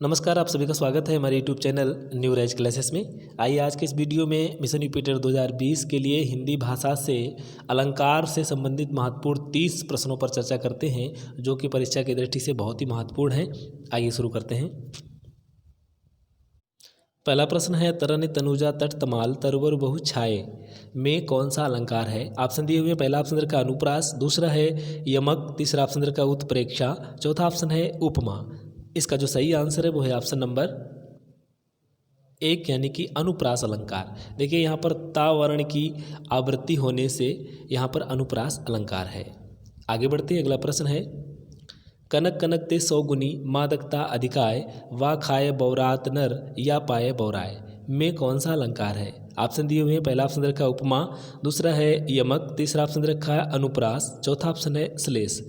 नमस्कार, आप सभी का स्वागत है हमारे YouTube channel new rise classes में। आइए आज के इस वीडियो में मिशन यूपिटर 2020 के लिए हिंदी भाषा से अलंकार से संबंधित महत्वपूर्ण 30 प्रश्नों पर चर्चा करते हैं, जो कि परीक्षा की दृष्टि से बहुत ही महत्वपूर्ण है। आइए शुरू करते हैं। पहला प्रश्न है, तरन तनुजा तट तमाल तरवर बहु छाए में कौन सा अलंकार है? ऑप्शन दिए हुए, पहला ऑप्शन का अनुप्रास, दूसरा है यमक, तीसरा ऑप्शन का उत्प्रेक्षा, चौथा ऑप्शन है उपमा। इसका जो सही आंसर है वो है ऑप्शन नंबर 1 यानी कि अनुप्रास अलंकार। देखिए यहाँ पर ता वर्ण की आवृत्ति होने से यहाँ पर अनुप्रास अलंकार है। आगे बढ़ते हैं, अगला प्रश्न है, कनक कनक ते 100 गुनी मादकता अधिकाय वा खाए बौरात नर या पाए बौराए में कौन सा अलंकार है? ऑप्शन दिए हुए हैं, पहला ऑप्शन रखा है उपमा, दूसरा है यमक, तीसरा ऑप्शन रखा है अनुप्रास, चौथा ऑप्शन है श्लेष।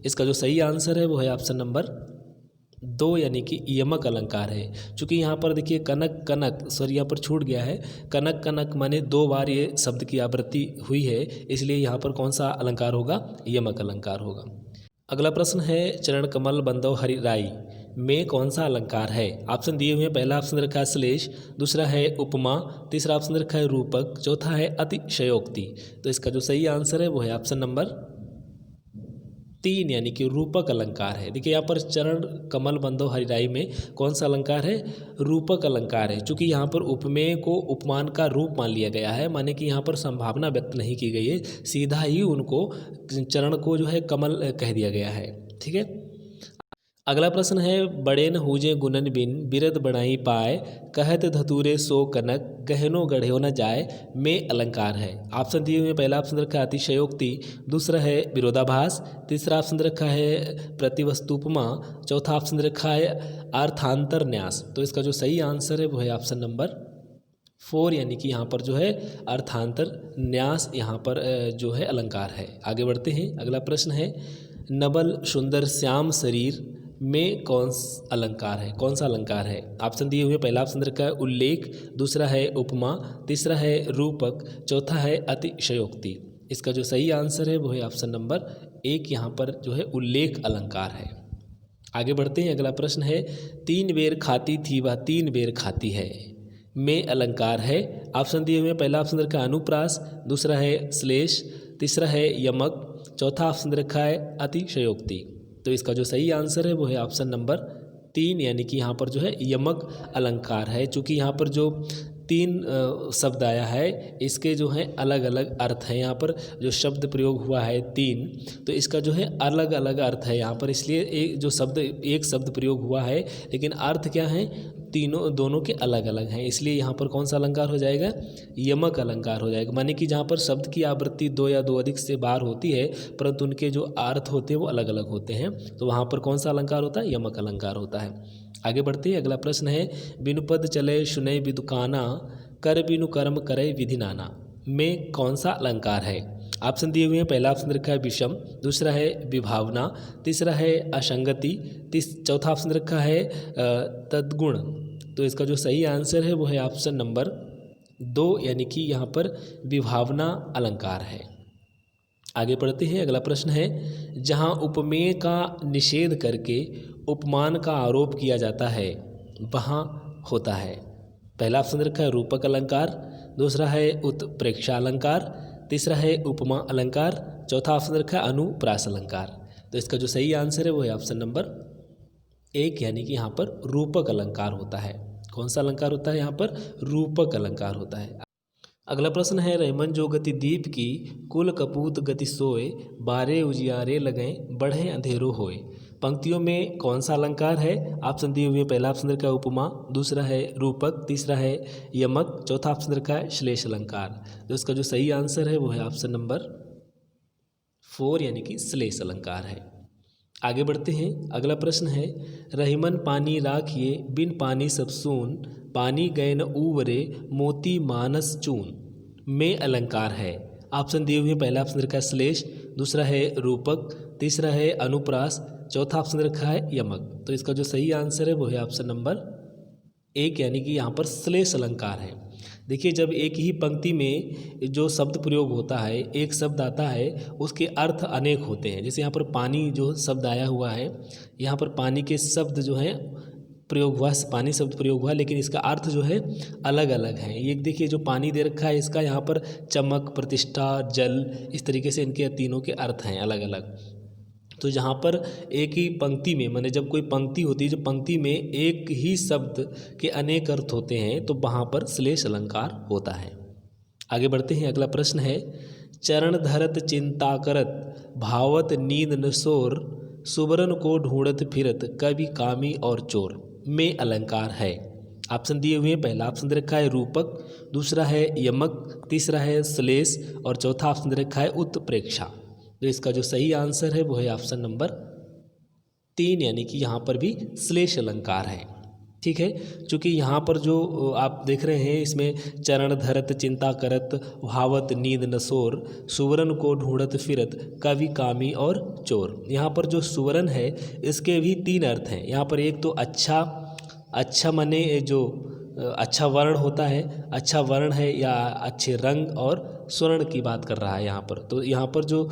इसका जो सही आंसर है वो है ऑप्शन नंबर 2 यानी कि यमक अलंकार है। चूँकि यहाँ पर देखिए कनक कनक सॉरी यहाँ पर छूट गया है, कनक कनक माने 2 बार ये शब्द की आवृत्ति हुई है, इसलिए यहाँ पर कौन सा अलंकार होगा? यमक अलंकार होगा। अगला प्रश्न है, चरण कमल बंदो हरि राई में कौन सा अलंकार है? ऑप्शन दिए हुए हैं, पहला ऑप्शन रखा है श्लेष, दूसरा है उपमा, तीसरा ऑप्शन रखा है रूपक, चौथा है अतिशयोक्ति। तो इसका जो सही आंसर है वो है ऑप्शन नंबर 3 यानी कि रूपक अलंकार है। देखिए यहाँ पर चरण कमल बंदो हरिराई में कौन सा अलंकार है? रूपक अलंकार है। चूँकि यहाँ पर उपमेय को उपमान का रूप मान लिया गया है, माने कि यहाँ पर संभावना व्यक्त नहीं की गई है, सीधा ही उनको चरण को जो है कमल कह दिया गया है। ठीक है। अगला प्रश्न है, बड़ेन हुजे गुणन बिन बिरद बनाई पाए कहत धतूरे सो कनक गहनो गढ़ो न जाए में अलंकार है। ऑप्शन दिए हुए, पहला ऑप्शन रखा है अतिशयोक्ति, दूसरा है विरोधाभास, तीसरा ऑप्शन रखा है प्रतिवस्तुपमा, चौथा ऑप्शन रखा है अर्थांतर न्यास। तो इसका जो सही आंसर है वो है ऑप्शन नंबर 4 यानी कि यहाँ पर जो है अर्थांतर न्यास यहाँ पर जो है अलंकार है। आगे बढ़ते हैं, अगला प्रश्न है, नबल सुंदर श्याम शरीर में कौन अलंकार है? कौन सा अलंकार है? ऑप्शन दिए हुए, पहला ऑप्शन रखा है उल्लेख, दूसरा है उपमा, तीसरा है रूपक, चौथा है अतिशयोक्ति। इसका जो सही आंसर है वो है ऑप्शन नंबर 1 यहाँ पर जो है उल्लेख अलंकार है। आगे बढ़ते हैं, अगला प्रश्न है, 3 बेर खाती थी वह 3 बेर खाती है में अलंकार है। ऑप्शन दिए हुए, पहला ऑप्शन रखा है अनुप्रास, दूसरा है श्लेष, तीसरा है यमक, चौथा ऑप्शन रखा है अतिशयोक्ति। तो इसका जो सही आंसर है वो है ऑप्शन नंबर 3 यानी कि यहाँ पर जो है यमक अलंकार है। चूँकि यहाँ पर जो 3 शब्द आया है, इसके जो है अलग अलग अर्थ हैं। यहाँ पर जो शब्द प्रयोग हुआ है 3, तो इसका जो है अलग अलग अर्थ है यहाँ पर, इसलिए एक शब्द प्रयोग हुआ है, लेकिन अर्थ क्या है? दोनों के अलग अलग हैं, इसलिए यहाँ पर कौन सा अलंकार हो जाएगा? यमक अलंकार हो जाएगा। माने कि जहाँ पर शब्द की आवृत्ति 2 या 2 अधिक से बार होती है, परंतु उनके जो अर्थ होते हैं वो अलग अलग होते हैं, तो वहाँ पर कौन सा अलंकार होता है? यमक अलंकार होता है। आगे बढ़ते हैं, अगला प्रश्न है, बिनु पद चले सुनय विदुकाना कर बिनु कर्म करे विधि नाना में कौन सा अलंकार है? ऑप्शन दिए हुए हैं, पहला ऑप्शन रखा है विषम, दूसरा है विभावना, तीसरा है असंगति, चौथा ऑप्शन रखा है तद्गुण। तो इसका जो सही आंसर है वो है ऑप्शन नंबर 2 यानी कि यहाँ पर विभावना अलंकार है। आगे बढ़ते हैं, अगला प्रश्न है, जहाँ उपमेय का निषेध करके उपमान का आरोप किया जाता है वहाँ होता है। पहला ऑप्शन रखा है रूपक अलंकार, दूसरा है उत्प्रेक्षा अलंकार, तीसरा है उपमा अलंकार, चौथा ऑप्शन रखा है अनुप्रास अलंकार। तो इसका जो सही आंसर है वो है ऑप्शन नंबर 1 यानी कि यहाँ पर रूपक अलंकार होता है। कौन सा अलंकार होता है? यहाँ पर रूपक अलंकार होता है। अगला प्रश्न है, रहमन जो गति दीप की कुल कपूत गति सोए बारे उजियारे लगें बढ़े अंधेरो होए। पंक्तियों में कौन सा अलंकार है? ऑप्शन दिए हुए, पहला ऑप्शन रखा है उपमा, दूसरा है रूपक, तीसरा है यमक, चौथा ऑप्शन रखा है श्लेष अलंकार। तो इसका जो सही आंसर है वो है ऑप्शन नंबर 4 यानी कि श्लेष अलंकार है। आगे बढ़ते हैं, अगला प्रश्न है, रहीमन पानी राखिए बिन पानी सब सून पानी गए न ऊवरे मोती मानस चून में अलंकार है। ऑप्शन दिए हुए, पहला ऑप्शन रखा है श्लेष, दूसरा है रूपक, तीसरा है अनुप्रास, चौथा ऑप्शन रखा है यमक। तो इसका जो सही आंसर है वो है ऑप्शन नंबर 1 यानी कि यहाँ पर श्लेष अलंकार है। देखिए, जब एक ही पंक्ति में जो शब्द प्रयोग होता है, एक शब्द आता है, उसके अर्थ अनेक होते हैं। जैसे यहाँ पर पानी जो शब्द आया हुआ है, यहाँ पर पानी के शब्द जो हैं प्रयोग हुआ, पानी शब्द प्रयोग हुआ, लेकिन इसका अर्थ जो है अलग अलग है। ये देखिए जो पानी दे रखा है इसका यहाँ पर चमक, प्रतिष्ठा, जल, इस तरीके से इनके तीनों के अर्थ हैं अलग अलग। तो जहाँ पर एक ही पंक्ति में, माने जब कोई पंक्ति होती है, जो पंक्ति में एक ही शब्द के अनेक अर्थ होते हैं तो वहाँ पर श्लेष अलंकार होता है। आगे बढ़ते हैं, अगला प्रश्न है, चरण धरत चिंता करत भावत नींद नसोर सुबरन को ढूंढत फिरत कवि कामी और चोर में अलंकार है। ऑप्शन दिए हुए हैं, पहला ऑप्शन दे रखा है रूपक, दूसरा है यमक, तीसरा है श्लेष और चौथा ऑप्शन दे रखा है उत्प्रेक्षा। तो इसका जो सही आंसर है वो है ऑप्शन नंबर 3, यानी कि यहाँ पर भी श्लेष अलंकार है। ठीक है, चूँकि यहाँ पर जो आप देख रहे हैं इसमें चरण धरत चिंता करत भावत नींद नसोर सुवरन को ढूंढत फिरत कवि कामी और चोर, यहाँ पर जो सुवरन है इसके भी 3 अर्थ हैं। यहाँ पर एक तो अच्छा माने जो अच्छा वर्ण होता है, अच्छा वर्ण है या अच्छे रंग, और स्वर्ण की बात कर रहा है यहाँ पर। तो यहाँ पर जो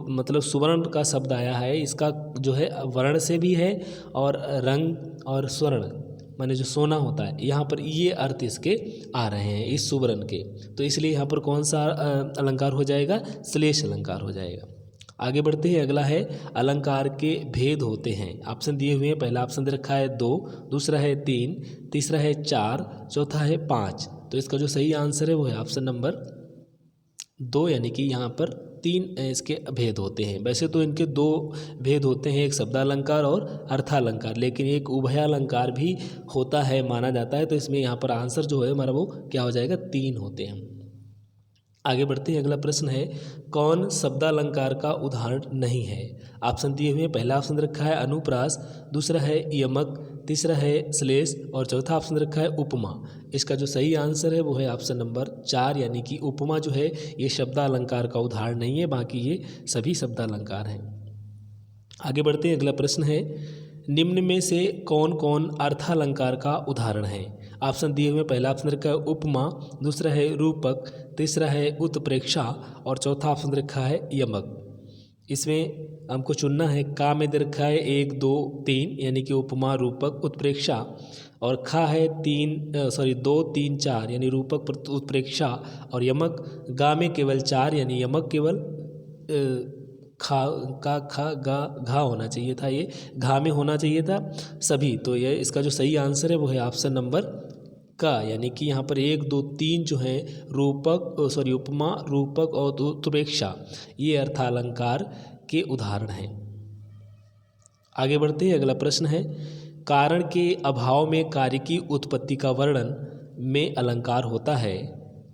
मतलब सुवर्ण का शब्द आया है इसका जो है वर्ण से भी है और रंग और स्वर्ण माने जो सोना होता है, यहाँ पर ये अर्थ इसके आ रहे हैं इस सुवर्ण के। तो इसलिए यहाँ पर कौन सा अलंकार हो जाएगा, श्लेष अलंकार हो जाएगा। आगे बढ़ते हैं, अगला है अलंकार के भेद होते हैं। ऑप्शन दिए हुए हैं, पहला ऑप्शन दे रखा है 2, दूसरा है 3, तीसरा है 4, चौथा है 5। तो इसका जो सही आंसर है वो है ऑप्शन नंबर 2, यानी कि यहाँ पर 3 इसके भेद होते हैं। वैसे तो इनके 2 भेद होते हैं, एक शब्दालंकार और अर्थालंकार, लेकिन एक उभयालंकार भी होता है माना जाता है। तो इसमें यहाँ पर आंसर जो है हमारा वो क्या हो जाएगा, 3 होते हैं। आगे बढ़ते हैं, अगला प्रश्न है, कौन शब्दालंकार का उदाहरण नहीं है। ऑप्शन दिए हुए हैं, पहला ऑप्शन रखा है अनुप्रास, दूसरा है यमक, तीसरा है श्लेष और चौथा ऑप्शन रखा है उपमा। इसका जो सही आंसर है वो है ऑप्शन नंबर 4, यानी कि उपमा जो है ये शब्दालंकार का उदाहरण नहीं है, बाकी ये सभी शब्दालंकार हैं। आगे बढ़ते हैं, अगला प्रश्न है, निम्न में से कौन कौन अर्थालंकार का उदाहरण है। ऑप्शन दिए हुए, पहला ऑप्शन रखा है उपमा, दूसरा है रूपक, तीसरा है उत्प्रेक्षा और चौथा ऑप्शन रखा है यमक। इसमें हमको चुनना है, का में दे रखा है 1 2 3, यानी कि उपमा, रूपक, उत्प्रेक्षा, और खा है 2 3 4, यानी रूपक, उत्प्रेक्षा और यमक। गा में केवल 4, यानी यमक केवल खा का खा गा घा होना चाहिए था, ये घा में होना चाहिए था सभी। तो ये इसका जो सही आंसर है वो है ऑप्शन नंबर का, यानी कि यहाँ पर 1 2 3 जो है उपमा, रूपक और उत्प्रेक्षा ये अर्थालंकार के उदाहरण हैं। आगे बढ़ते हैं, अगला प्रश्न है, कारण के अभाव में कार्य की उत्पत्ति का वर्णन में अलंकार होता है।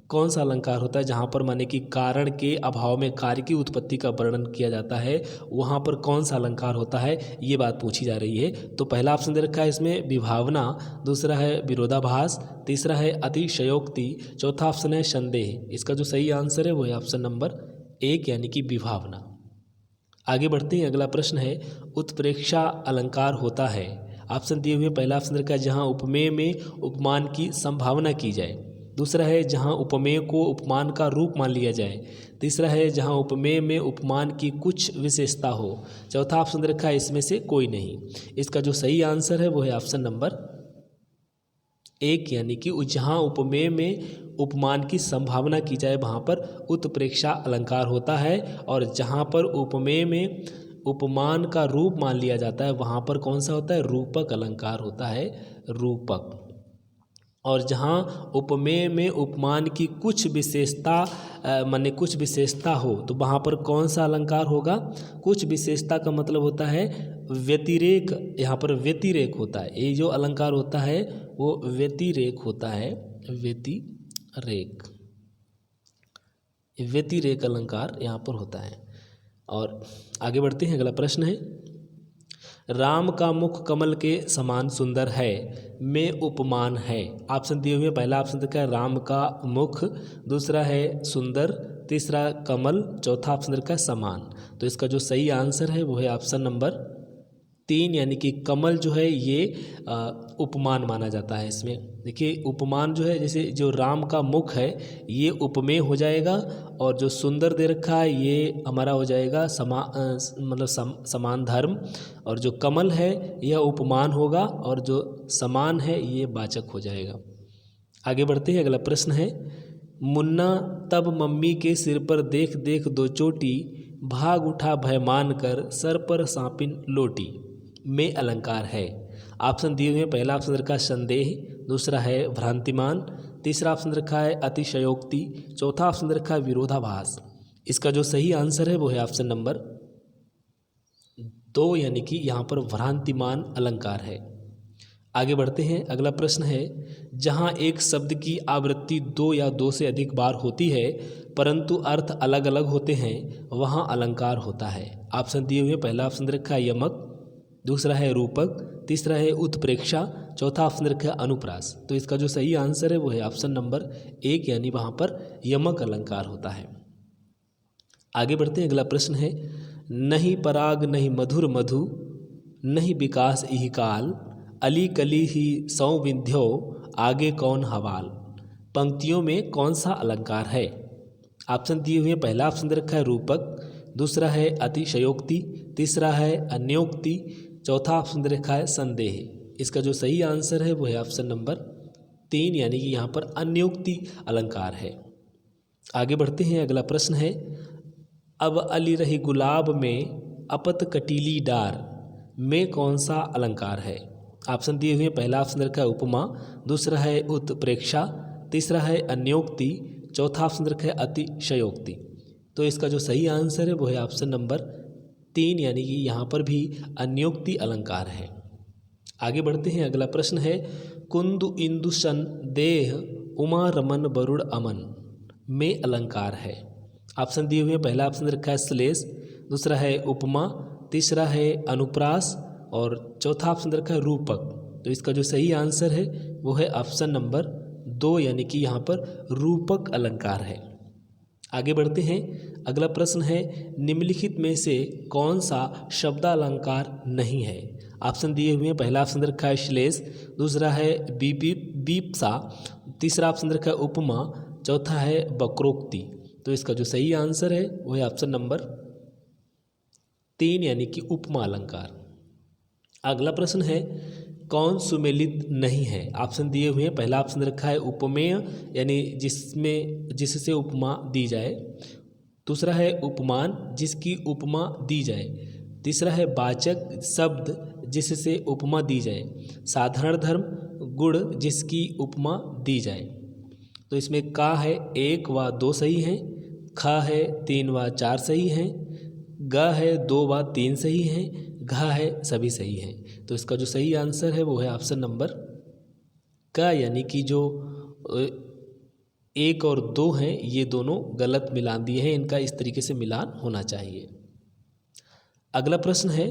कौन सा अलंकार होता है जहाँ पर माने कि कारण के अभाव में कार्य की उत्पत्ति का वर्णन किया जाता है, वहाँ पर कौन सा अलंकार होता है, ये बात पूछी जा रही है। तो पहला ऑप्शन दे रखा है इसमें विभावना, दूसरा है विरोधाभास, तीसरा है अतिशयोक्ति, चौथा ऑप्शन है संदेह। इसका जो सही आंसर है वो है ऑप्शन नंबर 1, यानी कि विभावना। आगे बढ़ते हैं, अगला प्रश्न है, उत्प्रेक्षा अलंकार होता है। ऑप्शन दिए हुए, पहला ऑप्शन रखा है जहाँ उपमेय में उपमान की संभावना की जाए, दूसरा है जहाँ उपमेय को उपमान का रूप मान लिया जाए, तीसरा है जहाँ उपमेय में उपमान की कुछ विशेषता हो, चौथा ऑप्शन रखा है इसमें से कोई नहीं। इसका जो सही आंसर है वो है ऑप्शन नंबर 1, यानी कि जहाँ उपमेय में उपमान की संभावना की जाए वहाँ पर उत्प्रेक्षा अलंकार होता है, और जहाँ पर उपमेय में उपमान का रूप मान लिया जाता है वहाँ पर कौन सा होता है, रूपक अलंकार होता है, रूपक। और जहाँ उपमेय में उपमान की कुछ विशेषता माने कुछ विशेषता हो तो वहाँ पर कौन सा अलंकार होगा, कुछ विशेषता का मतलब होता है व्यतिरेक, यहाँ पर व्यतिरेक होता है। ये जो अलंकार होता है वो व्यतिरेक होता है, व्यतिरेक अलंकार यहाँ पर होता है। और आगे बढ़ते हैं, अगला प्रश्न है, राम का मुख कमल के समान सुंदर है में उपमान है। ऑप्शन दिए हुए, पहला ऑप्शन देखा है राम का मुख, दूसरा है सुंदर, तीसरा कमल, चौथा ऑप्शन देखा है समान। तो इसका जो सही आंसर है वो है ऑप्शन नंबर 3 यानी कि कमल जो है ये उपमान माना जाता है। इसमें देखिए उपमान जो है, जैसे जो राम का मुख है ये उपमेय हो जाएगा, और जो सुंदर दे रखा है ये हमारा हो जाएगा समान धर्म, और जो कमल है यह उपमान होगा, और जो समान है ये वाचक हो जाएगा। आगे बढ़ते हैं, अगला प्रश्न है, मुन्ना तब मम्मी के सिर पर देख देख दो चोटी, भाग उठा भय मान कर सर पर सांपिन लोटी, में अलंकार है। ऑप्शन दिए हुए हैं, पहला ऑप्शन रखा है संदेह, दूसरा है भ्रांतिमान, तीसरा ऑप्शन रखा है अतिशयोक्ति, चौथा ऑप्शन रखा है विरोधाभास। इसका जो सही आंसर है वो है ऑप्शन नंबर 2, यानी कि यहाँ पर भ्रांतिमान अलंकार है। आगे बढ़ते हैं, अगला प्रश्न है, जहाँ एक शब्द की आवृत्ति 2 या 2 से अधिक बार होती है परंतु अर्थ अलग अलग होते हैं, वहाँ अलंकार होता है। ऑप्शन दिए हुए, पहला ऑप्शन रखा है यमक, दूसरा है रूपक, तीसरा है उत्प्रेक्षा, चौथा ऑप्शन रखा है अनुप्रास। तो इसका जो सही आंसर है वो है ऑप्शन नंबर 1, यानी वहाँ पर यमक अलंकार होता है। आगे बढ़ते हैं, अगला प्रश्न है, नहीं पराग नहीं मधुर मधु, नहीं विकास इहि काल, अली कली ही सौ विंध्यो, आगे कौन हवाल। पंक्तियों में कौन सा अलंकार है। ऑप्शन दिए हुए, पहला ऑप्शन रखा है रूपक, दूसरा है अतिशयोक्ति, तीसरा है अन्योक्ति, चौथा ऑप्शन रखा है संदेह। इसका जो सही आंसर है वो है ऑप्शन नंबर 3, यानी कि यहाँ पर अन्योक्ति अलंकार है। आगे बढ़ते हैं, अगला प्रश्न है, अब अली रही गुलाब में अपत कटीली डार, में कौन सा अलंकार है। ऑप्शन दिए हुए, पहला ऑप्शन रखा है उपमा, दूसरा है उत्प्रेक्षा, तीसरा है अन्योक्ति, चौथा ऑप्शन रखा है अतिशयोक्ति। तो इसका जो सही आंसर है वो है ऑप्शन नंबर 3, यानी कि यहाँ पर भी अन्योक्ति अलंकार है। आगे बढ़ते हैं, अगला प्रश्न है, कुंदु इंदु सन देह उमा रमन वरुण अमन, में अलंकार है। ऑप्शन दिए हुए, पहला ऑप्शन रखा है श्लेष, दूसरा है उपमा, तीसरा है अनुप्रास, और चौथा ऑप्शन रखा है रूपक। तो इसका जो सही आंसर है वो है ऑप्शन नंबर 2, यानी कि यहाँ पर रूपक अलंकार है। आगे बढ़ते हैं, अगला प्रश्न है, निम्नलिखित में से कौन सा शब्दालंकार नहीं है। ऑप्शन दिए हुए हैं, पहला ऑप्शन रखा है श्लेष, दूसरा है बीप्सा, तीसरा ऑप्शन रखा है उपमा, चौथा है वक्रोक्ति। तो इसका जो सही आंसर है वो है ऑप्शन नंबर 3, यानी कि उपमा अलंकार। अगला प्रश्न है, कौन सुमेलित नहीं है। ऑप्शन दिए हुए हैं, पहला ऑप्शन रखा है उपमेय, यानी जिससे उपमा दी जाए, दूसरा है उपमान, जिसकी उपमा दी जाए, तीसरा है वाचक शब्द जिससे उपमा दी जाए, साधारण धर्म गुण जिसकी उपमा दी जाए। तो इसमें का है 1 व 2 सही हैं, ख है 3 व 4 सही हैं, ग है 2 व 3 सही हैं, घ है सभी सही हैं। तो इसका जो सही आंसर है वो है ऑप्शन नंबर क, यानी कि जो 1 और 2 हैं ये दोनों गलत मिलान दिए हैं, इनका इस तरीके से मिलान होना चाहिए। अगला प्रश्न है,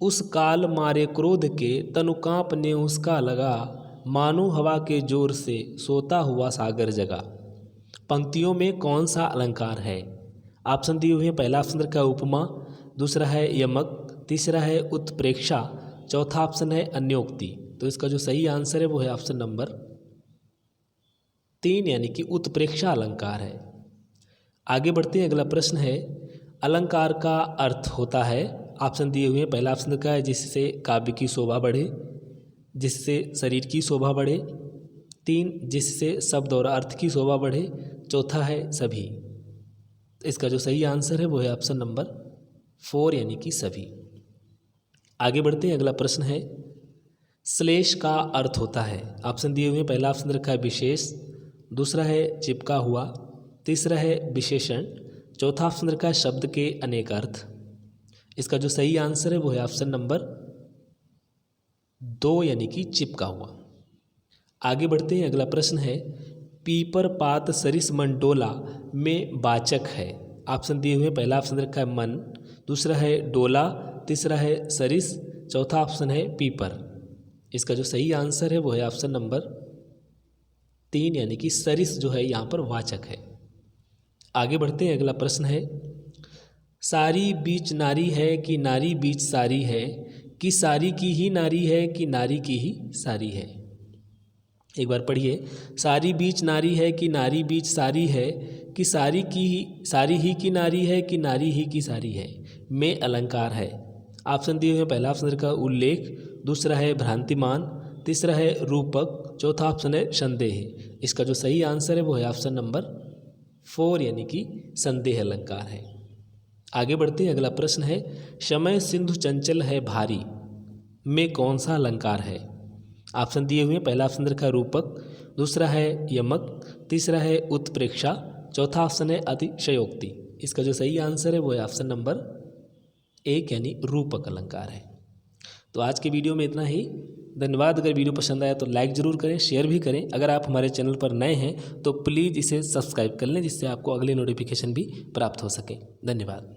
उस काल मारे क्रोध के तनु कांप ने उसका लगा, मानो हवा के जोर से सोता हुआ सागर जगा। पंक्तियों में कौन सा अलंकार है। ऑप्शन दिए हुए हैं, पहला ऑप्शन रखा है उपमा, दूसरा है यमक, तीसरा है उत्प्रेक्षा, चौथा ऑप्शन है अन्योक्ति। तो इसका जो सही आंसर है वो है ऑप्शन नंबर 3, यानी कि उत्प्रेक्षा अलंकार है। आगे बढ़ते हैं, अगला प्रश्न है, अलंकार का अर्थ होता है। ऑप्शन दिए हुए हैं, पहला ऑप्शन का है जिससे काव्य की शोभा बढ़े, जिससे शरीर की शोभा बढ़े, 3 जिससे शब्द और अर्थ की शोभा बढ़े, चौथा है सभी। इसका जो सही आंसर है वो है ऑप्शन नंबर 4, यानी कि सभी। आगे बढ़ते हैं, अगला प्रश्न है, श्लेष का अर्थ होता है। ऑप्शन दिए हुए हैं, पहला ऑप्शन रखा है विशेष, दूसरा है चिपका हुआ, तीसरा है विशेषण, चौथा ऑप्शन रखा है शब्द के अनेक अर्थ। इसका जो सही आंसर है वो है ऑप्शन नंबर 2, यानी कि चिपका हुआ। आगे बढ़ते हैं, अगला प्रश्न है, पीपर पात सरिस मन डोला, में वाचक है। ऑप्शन दिए हुए हैं, पहला ऑप्शन रखा है मन, दूसरा है डोला, तीसरा है सरिस, चौथा ऑप्शन है पीपर। इसका जो सही आंसर है वो है ऑप्शन नंबर 3, यानी कि सरिस जो है यहाँ पर वाचक है। आगे बढ़ते हैं, अगला प्रश्न है, सारी बीच नारी है कि नारी बीच सारी है, कि सारी की ही नारी है कि नारी की ही सारी है। एक बार पढ़िए, सारी बीच नारी है कि नारी बीच सारी है, कि सारी ही की नारी है कि नारी ही की सारी है। में अलंकार है। ऑप्शन दिए हुए पहला ऑप्शन का उल्लेख, दूसरा है भ्रांतिमान, तीसरा है रूपक, चौथा ऑप्शन है संदेह। इसका जो सही आंसर है वो है ऑप्शन नंबर 4 यानी कि संदेह अलंकार है। आगे बढ़ते हैं, अगला प्रश्न है, समय सिंधु चंचल है भारी में कौन सा अलंकार है। ऑप्शन दिए हुए पहला ऑप्शन का रूपक, दूसरा है यमक, तीसरा है उत्प्रेक्षा, चौथा ऑप्शन है अतिशयोक्ति। इसका जो सही आंसर है वो है ऑप्शन नंबर 1 यानी रूपक अलंकार है। तो आज के वीडियो में इतना ही। धन्यवाद। अगर वीडियो पसंद आया तो लाइक ज़रूर करें, शेयर भी करें। अगर आप हमारे चैनल पर नए हैं तो प्लीज़ इसे सब्सक्राइब कर लें, जिससे आपको अगले नोटिफिकेशन भी प्राप्त हो सके। धन्यवाद।